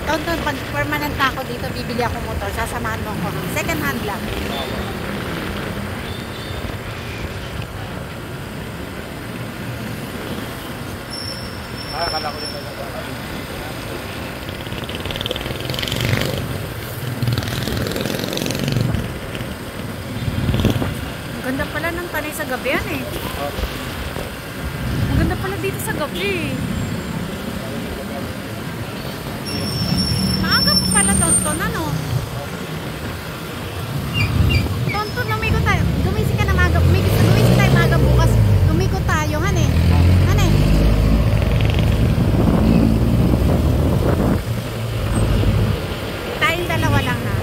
Tonton, pag permanent na ako dito, bibili ako motor, sasamahan mo ako. Second hand lang. Akala ko yung ang ganda pala ng tanay sa gabi yan eh. Ang ganda pala dito sa gabi. Maaga pa pala Tonton, ano? Tonton, lumikot tayo. Gumising ka na maaga. Gumising tayo maaga bukas. Lumikot tayo, hane. Hane. Tayong dalawa lang ha.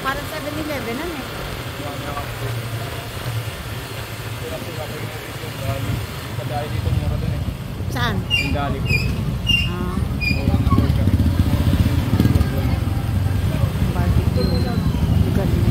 Parang 7-Eleven, ano eh. Padahil dito mura dun eh. Saan? Yung dali ko. Ah. Barbecue. Lugar na.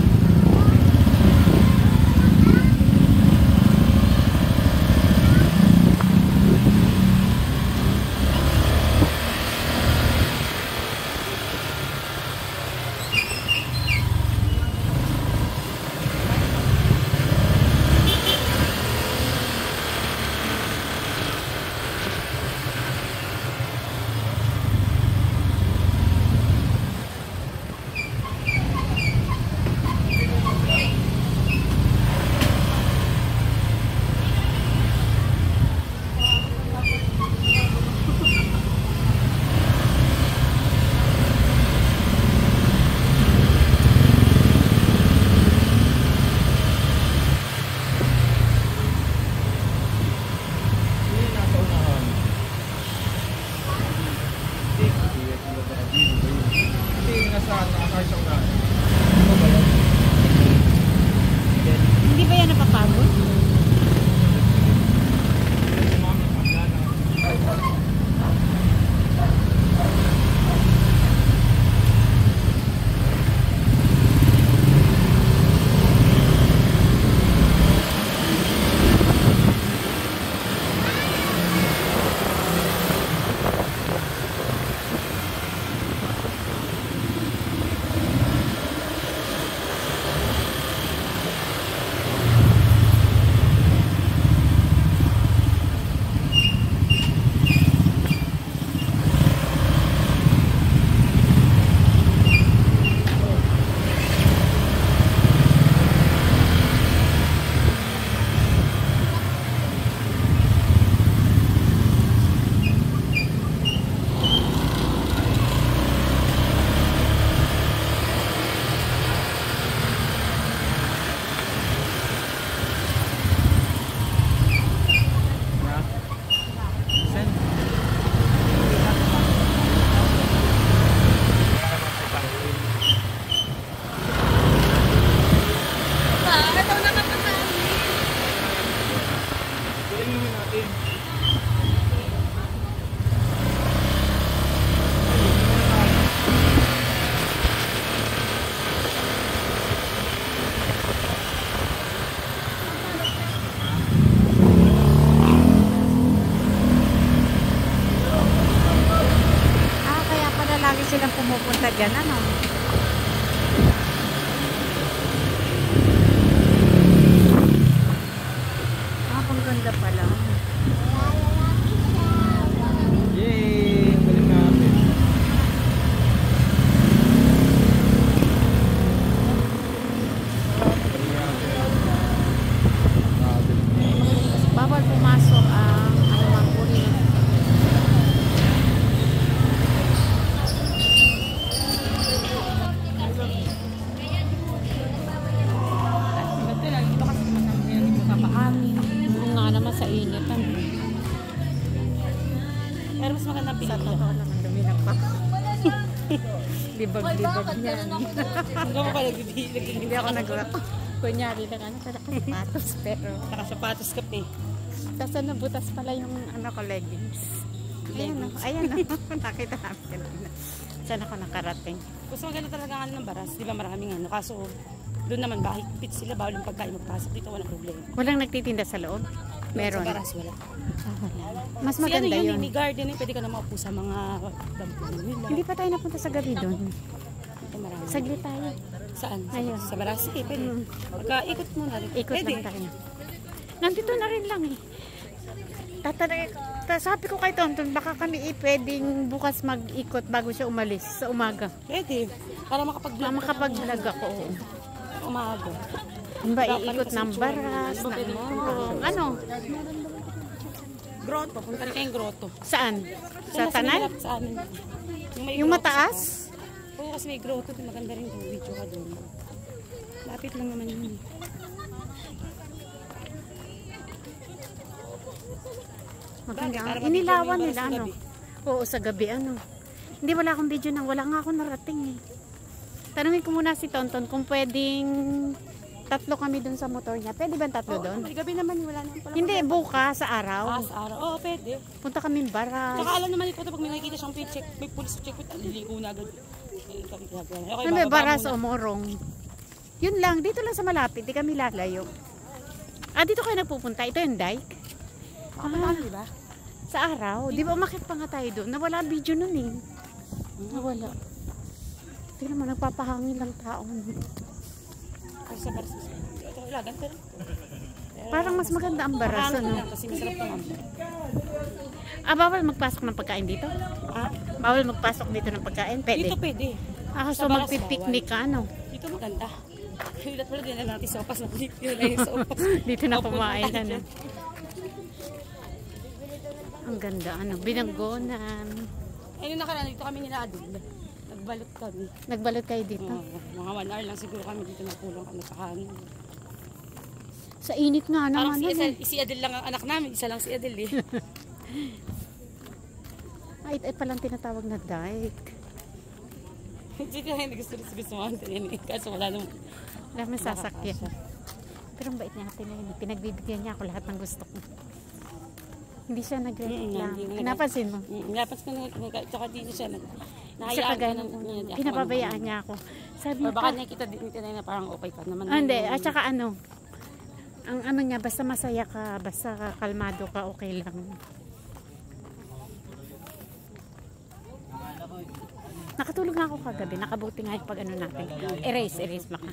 Ito naman pa sa amin. Galing naman natin. Kaya pala lagi silang pumupunta dyan, ano? Ang ganda pala. Yay! Galing natin. Bawal pumasok ang anumang uri. Oo nga naman sa init. Pero mas maganda Sa pinili. totoo naman dumilang pa. Libag-libag niyan. Hanggang mo pa nagbibigay. Hindi ako nag-rock. Kunyari lang ano, sa sapatos pero Nakasapatos ka pa eh. sa nabutas pala yung ano ko leggings. Ayan o, ayan o. Nakita namin kanina. Saan ako nakarating? Gusto maganda talaga ang ano ng baras. Di ba maraming ano. Kaso doon naman bahay pit sila. Bawal yung pagkain magpasok. Dito walang problema. Walang nagtitinda sa loob? Meron. Sa baras wala. Wala. Mas Si ano maganda yun, yun. may garden eh. Pwede ka na maupo sa mga dampunan nila. Hindi pa tayo napunta sa gabi doon. Ito marami. Saglit tayo. Saan? Ayun. Sa baras? Sige, pwede. Mm. Pagka-ikot muna rin. Ikot Pwede. lang tayo. Nandito na rin lang eh. Sabi ko kay Tonton, baka kami pwedeng bukas mag-ikot bago siya umalis sa umaga. Pwede. Para makapag-vlog. Makapag-vlog ako. Oo. Umaga. Ba, iikot ng baras, Iba pwede ng punta doon. ano? Grotto. Punta rin kayong grotto. Saan? Sa Yan, Tanan? malapit Sa amin. May Yung grotto mataas? sa- Oo, kasi may grotto. Maganda rin yung video ka doon. Lapit lang naman yun. Maganda. Para Inilawan mabigyan mo yung nila, baras ano? sa gabi. Oo, sa gabi, ano? Hindi, wala akong video nang wala nga ako narating eh. Tanungin ko muna si Tonton kung pwedeng tatlo kami dun sa motor niya. Pwede ba tatlo Oo, doon? may gabi naman. Wala naman pala. Hindi, bukas sa araw. Sa araw. Oo, pwede. Punta kami baras. Tsaka alam naman ito pag may nakikita siyang check, may police check, liliko na agad. Eh, kami ginagawa na. Okay, Ano, bababa baras muna. o morong? Yun lang, dito lang sa malapit. Di kami lalayo. Dito kayo nagpupunta. Ito yung dike. Kapataan, di ba? Sa araw. Di ba umakit pa nga tayo doon? Nawala video nun eh. Nawala. Tingnan mo, nagpapahangin lang tao. Kasi sa baras. Ito, wala, ganito lang. Parang mas maganda ang baras, Mahangin ano? lang kasi masarap tumambay. Bawal magpasok ng pagkain dito? Bawal magpasok dito ng pagkain? Pwede. Dito pwede. So sa baras, magpipiknik ka, ano? Dito maganda. Hilat pala din na natin sopas na dito. Yun na yung sopas. Dito na Opo, kumain, tayo ano? dyan. Ang ganda, ano? Binanggonan. Ayun nakaraan, dito kami nila Adil. Nagbalot kami. Nagbalot kayo dito? Mga 1 hour lang siguro kami dito nagpulong kami kakanin. Sa init nga Parang naman, ano? si Adil lang ang anak namin. Isa lang si Adil eh. Ay palang tinatawag na dike. Hindi ka hindi gusto mo yan eh. Kaso wala naman. Dami sasakyan. Pero ang bait niya ate na yun. Pinagbibigyan niya ako lahat ng gusto ko. Hindi siya nagreklamo. Napansin mo? Napansin ko na tsaka dito siya. Siya kagaya ng pinababayaan niya ako. Sabi Or baka niya, nakikita din na parang okay ka naman. hindi. At saka ano, ang ano niya, basta masaya ka, basta kalmado ka, okay lang. Nakatulog nga ako kagabi. Nakabuti nga yung pag ano natin. Erase maka.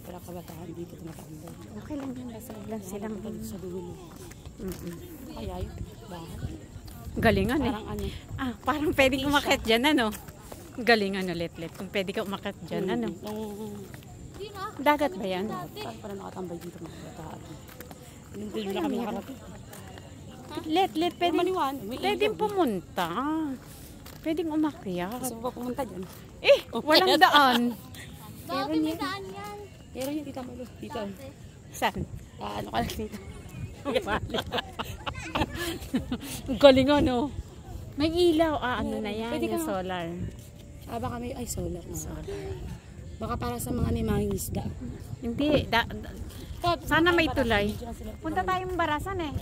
Para kabataan dito tumatambay. Okay lang yan. Basta lang silang. Sa dulo. Kaya yun. Bahay. Galingan eh. Parang ano. Parang pwedeng umakyat dyan, ano? Galingan ulit. Kung pwede ka umakyat dyan, ano? Dagat ba yan? Parang nakatambay dito mga kabataan. Hindi na kami nakarating. Pwedeng Maliwan. pwedeng pumunta. Pwedeng umakyat. Gusto mo pa pumunta dyan? Walang daan. Bakit may daan yan? Pero yun, dito mo. Dito. Saan? Ano ka lang dito? Galing ano. May ilaw. Ano na yan? Pwede ka Yung nga. solar. Baka may, ay solar na. Baka para sa mga nimanging isda. Hindi, sana may tulay. Punta tayo. tayong barasan eh.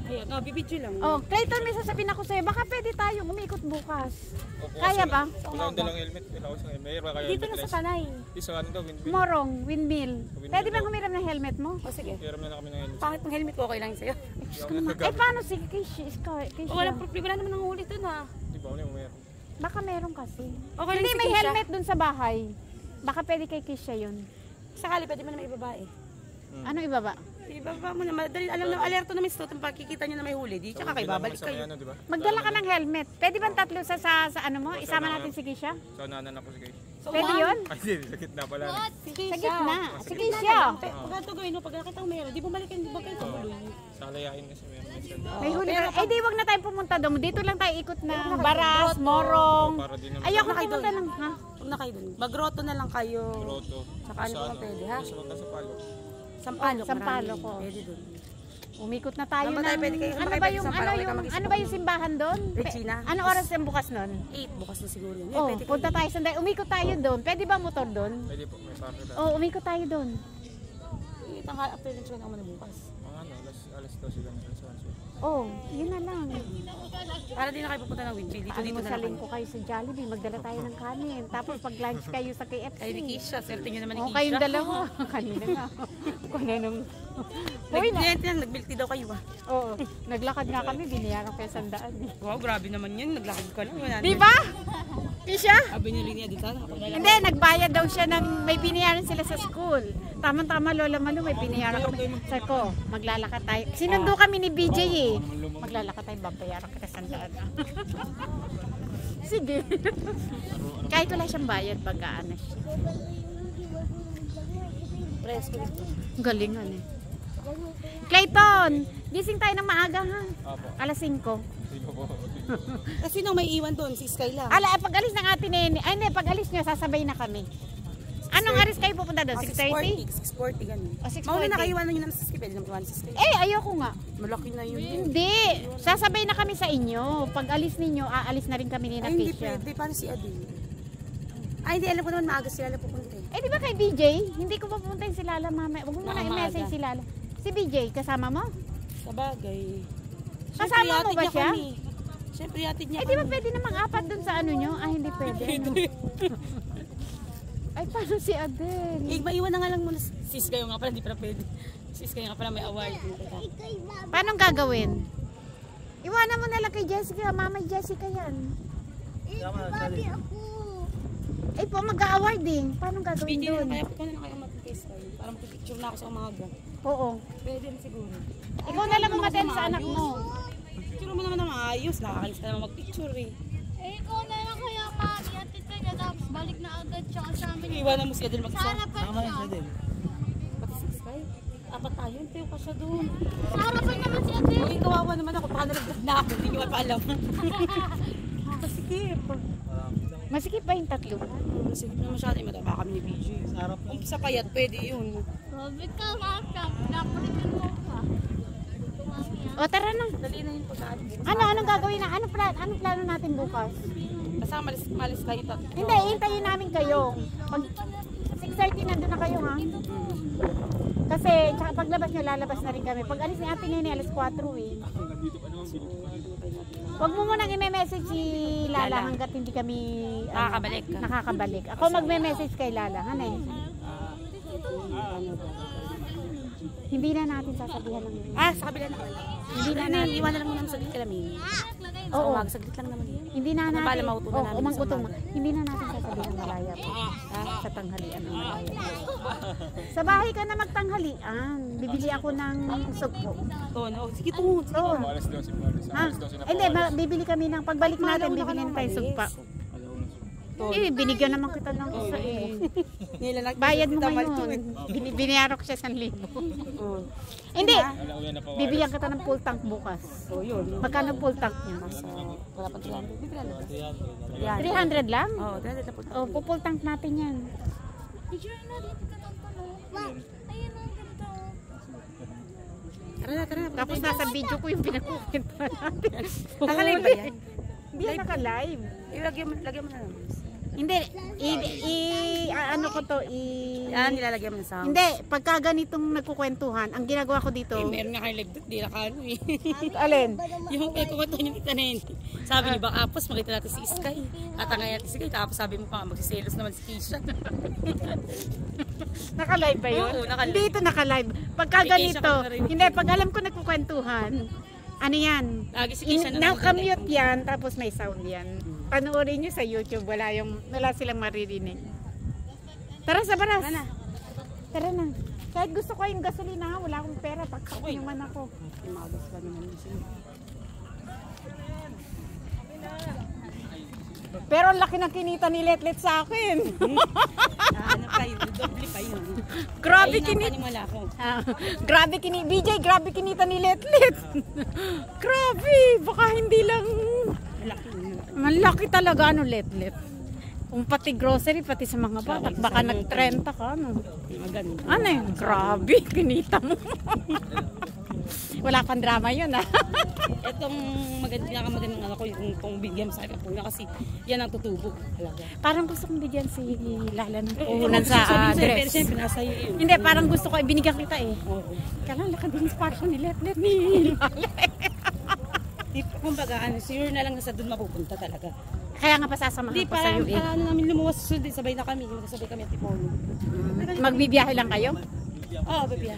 Ayun, bibidyo lang. Oh, Clayton, may sasabihin ako sa'yo, baka pwede tayong umikot bukas. Kaya ba? Wala akong dalang helmet. Wala akong isang helmet. Kaya Dito na sa Tanay. Di sa ano daw, windmill. Morong, windmill. Pwede bang humiram ng helmet mo? O sige. Hiram na kami ng helmet. Pangit ng helmet ko, okay lang sa'yo. Eh, paano si Keisha? Wala problema, wala naman nangulit dun ha. Di ba, wala yung meron. Baka meron kasi. Okay lang Hindi, si may Keisha. helmet dun sa bahay. Baka pwede kay Keisha yun. Sakali, pwede mo na may babae. Ano ibaba? Ibaba mo na, madali, alam na, alerto na may stop, kung pakikita nyo na may huli, di, tsaka kayo babalik kayo. Ano, di ba? Magdala ka ng helmet. Pwede bang tatlo sa ano mo? Isama natin si Keisha? Sa nanan ako si Kay. So, Pwede yun? Ay, hindi. Sa gitna pala. Sa gitna. Si Keisha. Pag ito gawin mo, pag nakita ko mayroon, di bumalik kayo, di ba kayo tumuloy? Sa alayain kasi meron. May huli. Eh di wag na tayo pumunta doon. Dito lang tayo ikot na Baras, Morong. Para din naman. Ayoko pumunta ng ha? Huwag na kayo dun. Magroto na lang kayo. Roto. Saka ano pa pwede, ha? Sa mga sa palo. Sampalok. Sampalok, marami. oh. Pwede dun. Umikot na tayo Saan ba ng tayo pwede kayo? ano Saan ba kayo yung pwede sa ano Palawan? yung Mag-isip ano ba yung simbahan doon? Regina? Ano oras yung bukas noon? 8, bukas na siguro yun. Oh, Pwede punta kayo. tayo sandali. Umikot tayo doon. Pwede ba motor doon? Pwede po, may parke na. Oh, umikot tayo doon. Tanghal, after lunch ka na naman na bukas. Mga ano, alas 12 lang. Alas 11. Oh, yun na lang. Para di na kayo pupunta ng Winfield. Dito, dito na lang Almusalin kayo. ko kayo sa Jollibee. Magdala tayo ng kanin. Tapos pag lunch kayo sa KFC. Ay, ni Keisha. Swerte nyo naman ni Oh, Keisha. kayong dalawa. Kanina nga. Kanina Uy, na. Nag-milk tea daw kayo ah. Oo. Naglakad nga kami. Binayaran ko yung 100. Wow, grabe naman yun. Naglakad ka lang. Di ba? Kisha? Binili niya dito. Hindi, nagbayad daw siya ng may binayaran sila sa school. Tama-tama, Lola Malu, may binayaran kami. Sabi ko, maglalakad tayo. Sinundo kami ni BJ eh. Maglalakad tayo, babayaran kita 100. Sige. Kahit wala siyang bayad, pagkaan na siya. Presko dito. Galingan eh. Clayton, gising tayo ng maaga ha. Apo. Alas 5. Di ba po? Kasi nung may iwan doon, si Sky lang. Pag alis ng ate nene, ay hindi, pag alis nyo, sasabay na kami. Anong aris kayo pupunta doon? 6:30? 6:40 ganun. O 6:40? Mauna na kayo, iwanan nyo naman sa Sky. Pwede naman iwanan sa Sky. Eh, ayoko nga. Malaki na yun. Hindi. Sasabay na kami sa inyo. Pag alis ninyo, aalis na rin kami ni Ay, hindi Keisha. pwede. Paano si Adil? Ay, hindi. Alam ko naman maaga sila na pupunta eh. Eh, di ba kay BJ? Hindi ko papuntahin si Lala mamaya. Huwag mo na i-message si Lala. Si BJ, kasama mo? Sa bagay. Kasama mo ba siya? Siyempre, yatid niya Eh, di ba pwede namang apat dun sa ano nyo? Ah, hindi pwede. Ano? Ay, paano si Adel? Eh, maiwan na nga lang muna. Sis kayo nga pala, hindi pala pwede. Sis kayo nga pala may award. Paano gagawin? Iwanan mo na lang kay Jessica. Mama Jessica yan. Eh, po mag-awarding. Paano gagawin Speedy na doon? kaya po na kayo mag-face kayo. Para mag-picture na ako sa umaga. Oo. Pwede rin siguro. Ikaw na lang umaten sa anak mo. Picture mo naman na maayos. Nakakalis ka naman mag-picture eh. Eh, ikaw na lang kaya mami. Atid ka niya tapos balik na agad siya sa amin. Iwanan mo si Adel Sa mag-isa. harapan siya. Pati si Sky. Apat tayo. Tayo ka siya doon. Sa harapan naman si Atid. Uy, kawawa naman ako. Baka nalagdag na ako. Hindi nyo pa alam. Masikip. Masikip ba yung tatlo? Masikip na masyado. Mataba kami ni BJ. Umpisa payat. Pwede yun. Sabi ka nga siya. Nakulitin mo ka. O, tara na. Dali na yun po sa atin. Anong gagawin na? Anong plano natin bukas? Basta malis kayo tatlo. Hindi, hintayin namin kayo. Pag 6:30 nandun na kayo ha. Kasi tsaka paglabas nyo, lalabas na rin kami. Pag alis ni Ate Nene, alas 4 eh. Huwag mo munang i-message si Lala hanggat hindi kami Nakakabalik ka. nakakabalik. Ako magme-message kay Lala. Hanay. Hindi na natin sasabihan ng Sa kabila na kayo. Hindi na natin. Iwan na lang muna saglit ka namin. Oo. Saglit lang naman yun. Hindi na natin. Mabala mautunan namin umangutong. sa Hindi na natin sasabihan ng malaya po. Sa tanghalian ng malaya po. Sa bahay ka na magtanghalian. Bibili ako ng sugpo. Oo, no. Sige, tungo. Oo. Alas 12 po. Ha? Alas 12 na po. Hindi, bibili kami ng pagbalik natin, bibili na tayo sugpa. Eh, binigyan naman kita ng isa eh. Bayad mo ngayon. Binayaran ko siya 1,000. Hindi, Alauyan na po. bibigyan kita ng full tank bukas. Oo, yun. Magkano full tank niya? Wala pa 300. Hindi 300 lang? Oo, 300 na po. O, full tank natin yan. Picture na rin ka ng tanong. Wow. Ayun ang ganda. Tara na, tara na. Tapos nasa video ko yung pinakukwentuhan natin. Nakalive ba yan? Hindi yan naka-live. Lagyan mo na naman. Hindi, ano ko to, Yan, nilalagyan mo ng sound. hindi, pagka ganitong nagkukwentuhan, ang ginagawa ko dito, Meron nga kayo live doon, di nakano eh. alin? Yung kukwento niyo kita na yun. Sabi niyo ba, kapos makita natin si Sky. Tatangay natin si Sky, tapos sabi mo pa, magsiselos naman si Keisha. Naka-live ba yun? Oo, naka-live. Hindi ito naka-live. Pagka May Keisha ganito, ka na rin. hindi, pag alam ko nagkukwentuhan, ano yan? Lagi si Keisha na Nakamute yan, tapos may sound yan. Panoorin nyo sa YouTube, wala silang maririnig. Tara sa baras. Tara na. Kahit gusto ko yung gasolina, wala akong pera, pagkakot naman ako. Umagas pa naman yung sila. Pero ang laki ng kinita ni Letlet sa akin. Ano pa yun, doble pa yun. Grabe Ayun ang kinita. panimala ko. Grabe kinita. BJ, grabe kinita ni Letlet. Grabe, baka hindi lang. Malaki yun. Malaki talaga ano Letlet. Kung pati grocery, pati sa mga bata, baka nag-30 ka, ano. Maganda. Ano yun? Grabe, kinita mo. Wala pang drama yun, ah. Itong pinakamagandang ano ko, yung kung bigyan sa akin po niya kasi yan ang tutubo. Talaga. Parang gusto kong bigyan si Lala ng Oo, puhunan sa Pero dress. siyempre, nasa iyo yun. Hindi, parang gusto ko, ibinigyan kita eh. Oo. Kailan nakadinis pa ako ni Letlet ni Lala. Kumbaga, sure na lang na sa doon mapupunta talaga. Kaya nga pasasamahan Hindi, ko sa'yo eh. parang namin lumuwas sa sunod, sabay na kami. Sabay kami at Tipolo. Magbibiyahe lang kayo? Oo, baby.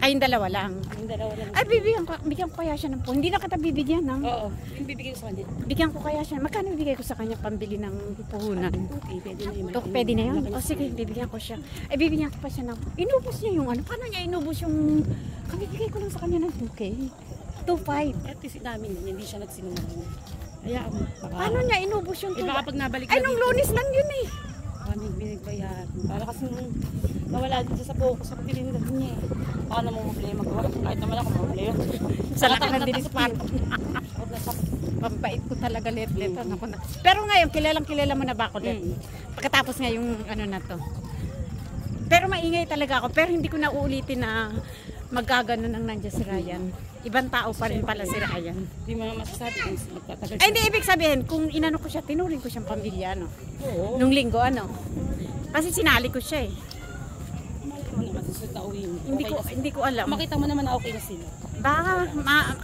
Kayong dalawa lang. Yung dalawa lang. Ay, bigyan ko kaya siya ng puhunan. Hindi na kita bibigyan ng. Oo, yung bibigay ko sa kanya. Bigyan ko kaya siya. Magkano bibigay ko sa kanya pambili ng puhunan? Okay, pwede na yun. Pwede na yun? O sige, bibigyan ko siya. Ay, bibigyan ko pa siya ng. Inubos niya yung ano. Paano niya inubos yung. Bibigay ko lang sa kanya ng 2K. 2.5. At least namin yun, hindi siya nagsinungaling. Kaya, Paano niya inubos yung 2.5? baka pag nabalik Ay, nung Lunes lang yun eh. kami binigbayan. Para kasi nung nawala din siya sa focus sa pagtilindag niya eh. Baka na mo problema ko. Kahit naman ako problema. Sa laki ng dinispan. Pambait ko talaga Letlet. Ano ko na. Pero ngayon, kilala mo na ba ako Let? Pagkatapos nga yung ano na to. Pero maingay talaga ako. Pero hindi ko na uulitin na magkagano nang nandiyan si Ryan. Ibang tao pa rin pala si Ryan. Hindi mo nga masasabi kung magtatagal Ay, hindi ibig sabihin, kung inano ko siya, tinuring ko siyang pamilya, no? Oo. Nung linggo, ano? Kasi sinali ko siya eh. Ano kasi sa tauhin. Hindi ko alam. Makita mo naman na okay na sila. Baka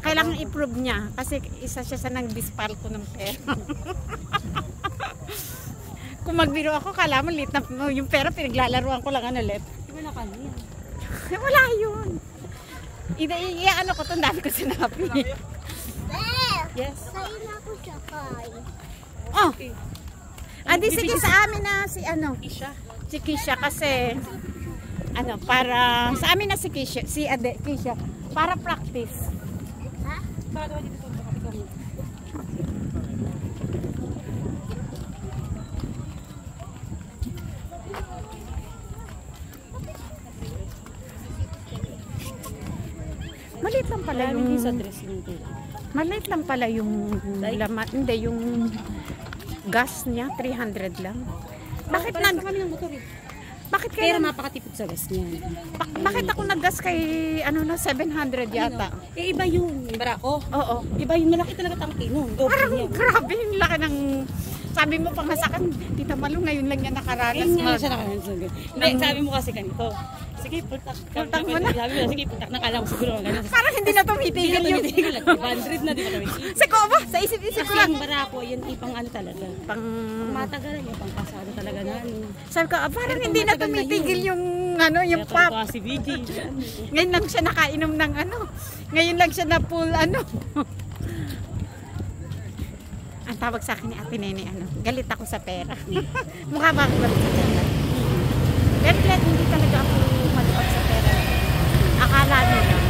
kailangan i-prove niya kasi isa siya sa nang-dispal ko ng pera. Kung magbiro ako, kala mo lit na yung pera pinaglalaruan ko lang ano let. Di ba na kanya? Wala yun. Ano ko ito, dami ko sinabi. Yes. Sa'yo na ako sakay. Oh. Adi sige sa amin na si ano, Isha. si Kisha kasi ano, para sa amin na si Kisha, si Ade Kisha, para practice. Paano dito sa kapit kami? Maliit lang pala Marami yung din sa dressing table. maliit lang pala yung laman, hindi yung gas niya 300 lang. Bakit Parang sa kami ng motor eh. bakit Pero kaya mapakatipid sa gas niyan. bakit ako naggas kay ano na 700 yata? Eh iba yun. Barako. Oo. Iba yun. Malaki talaga tangke nun. Doble Parang niya. grabe yung laki ng sabi mo pang masakan, Tita Malu ngayon lang niya nakaranas. Ayun nga siya nakakansag. Hindi, sabi mo kasi ganito. Sige, pultak. Pultak mo na. Sabi mo, sige, pultak. Nakala mo siguro ang ganun. Parang hindi na tumitigil yung Tigil lang. 100 na, di ba kami? sa ko ba? Sa isip-isip ko Kasi lang. yung barako, yan ipang ano talaga. Pang Matagal yan, pang pasado talaga na. sabi ko, parang Pero hindi na matagal na tumitigil yun. yung ano, yung Kaya pop. si VJ. Ngayon lang siya nakainom ng ano. Ngayon lang siya na full ano. Ang tawag sa akin ni Ate Nene, ano, galit ako sa pera. Mukha ba ako galit sa pera? Pero glad hindi talaga ako maluwag sa pera. Akala nyo lang.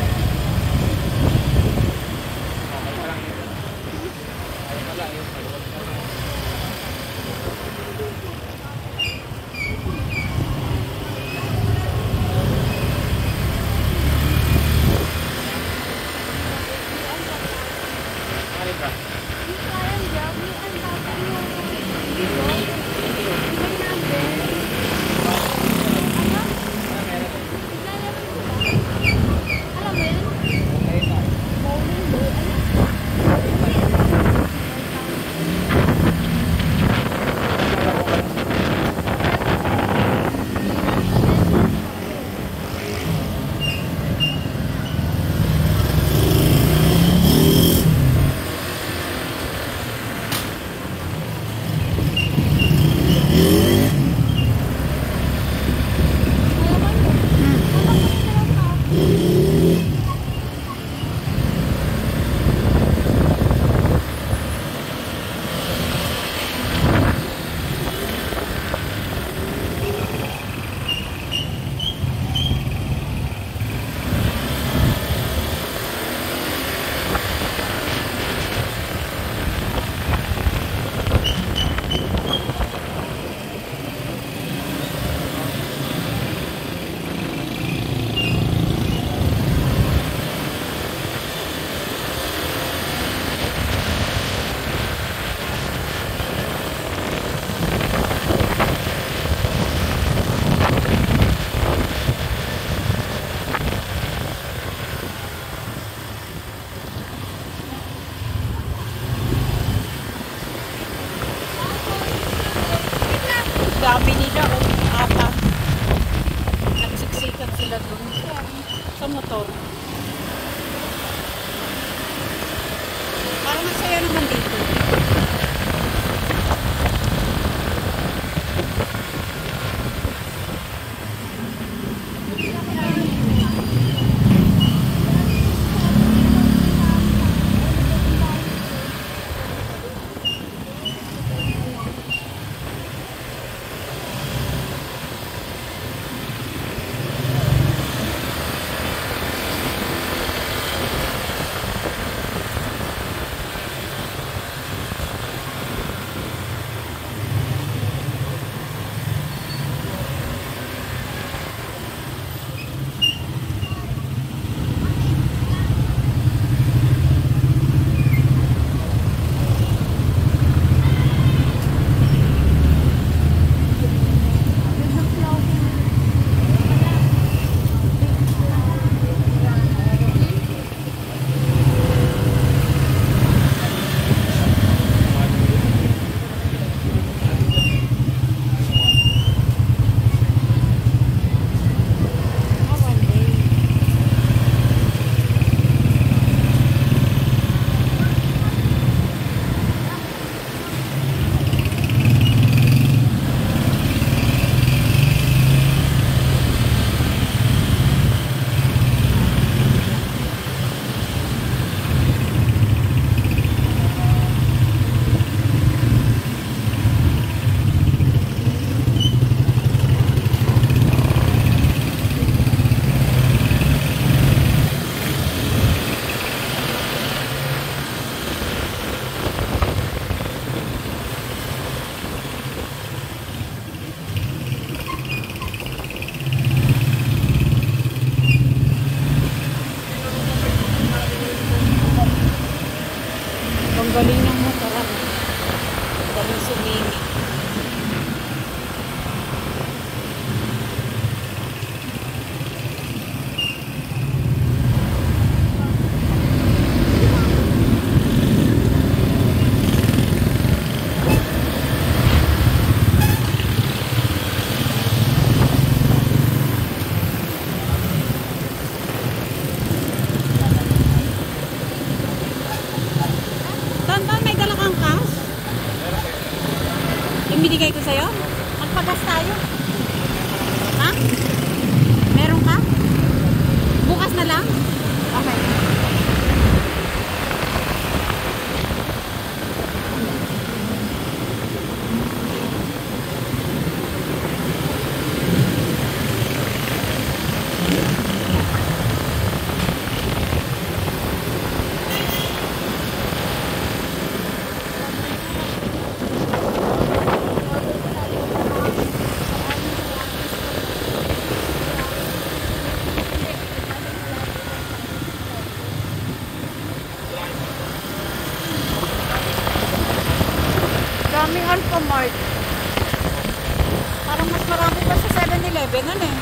ganun eh.